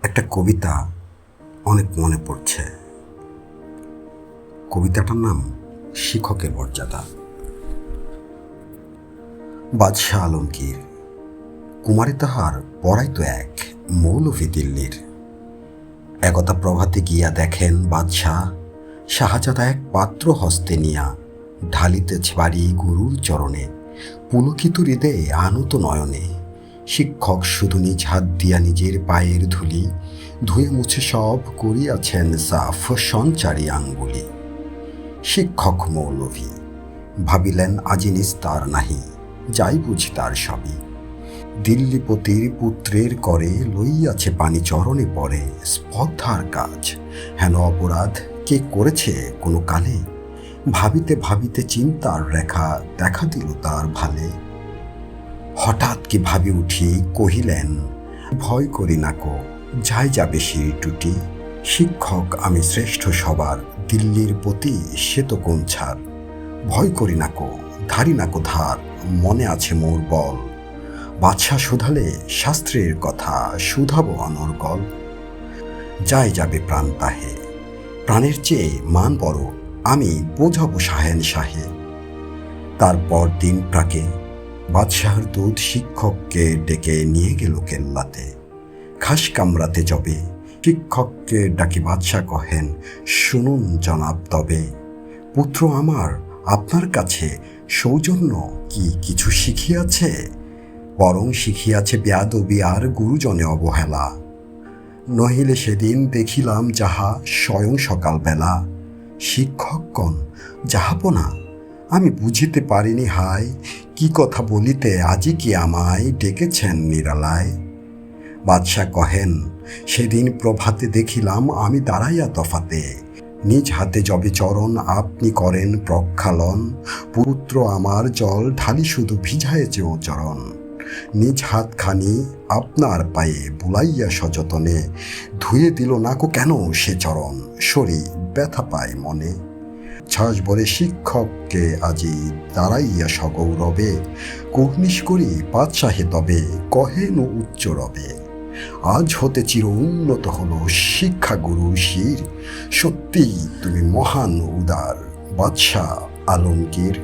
একটা কবিতা অনেক মনে পড়ছে। কবিতাটার নাম শিক্ষকের মর্যাদা। বাদশাহ আলমগীর কুমারী তাহার পড়াইতো এক মৌলভী দিল্লির। একদা প্রভাতে গিয়া দেখেন বাদশাহ শাহজাদা এক পাত্র হস্তে নিয়া ঢালিতেছে বাড়ি গুরুর চরণে, পুলকিত হৃদয়ে আনত নয়নে। শিক্ষক শুধু নিজ হাত দিয়া নিজের পায়ের ধুলি ধুয়ে মুছে সব করিয়াছেন সাফ সঞ্চারী আঙ্গুলি। শিক্ষক মৌলভী ভাবিলেন আজি নিস্তার নাহি, যাই বুঝি তার সবই। দিল্লিপতির পুত্রের করে লইয়াছে পানি চরণে পড়ে, স্পর্ধার কাজ হেন অপরাধ কে করেছে কোনো কালে। ভাবিতে ভাবিতে চিন্তার রেখা দেখা দিল তার ভালে। হঠাৎ কি ভাবি উঠি কহিলেন, ভয় করি না কো, যাই যাবে শির টুটি। শিক্ষক আমি শ্রেষ্ঠ সবার, দিল্লির পতি সে তো কোন ছাড়। ভয় করি না কো, ধারি না কো ধার, মনে আছে মোর বল। বাদশাহ শুধালে শাস্ত্রের কথা, শুধাব অনর্গল। যাই যাবে প্রাণ তাহে, প্রাণের চেয়ে মান বড়, আমি বোঝাবো শাহেন শাহে। তারপর দিন প্রাকে বাদশাহর দুধ শিক্ষককে ডেকে নিয়ে গেল কেল্লাতে। খাস কামরাতে যবে শিক্ষককে ডাকি বাদশাহ কহেন, শুনুন জনাব তবে, পুত্র আমার আপনার কাছে সৌজন্য কি কিছু শিখিয়াছে? বরং শিখিয়াছে বেয়াদবি আর গুরুজনে অবহেলা। নহিলে সেদিন দেখিলাম যাহা স্বয়ং সকালবেলা। শিক্ষকগণ যাহাপনা আমি বুঝিতে পারিনি হায়, কি কথা বলিতে আজি কি আমায় ডেকেছেন নিরালায়। বাদশাহ কহেন, সেদিন প্রভাতে দেখিলাম আমি দাঁড়াইয়া তফাতে, নিজ হাতে যবে চরণ আপনি করেন প্রক্ষালন। পুত্র আমার জল ঢালি শুধু ভিজায়েছে ও চরণ, নিজ হাতখানি আপনার পায়ে বুলাইয়া সযতনে। ধুয়ে দিল না কো কেন সে চরণ, সরি ব্যথা পায় মনে। ছাস বলে শিক্ষককে আজি দাঁড়াইয়া সগৌরবে, কর্নিশ করি বাদশাহে তবে কহেন উচ্চ রবে। আজ হতে চির উন্নত হলো শিক্ষাগুরু শির, সত্যিই তুমি মহান উদার বাদশাহ আলমগীর।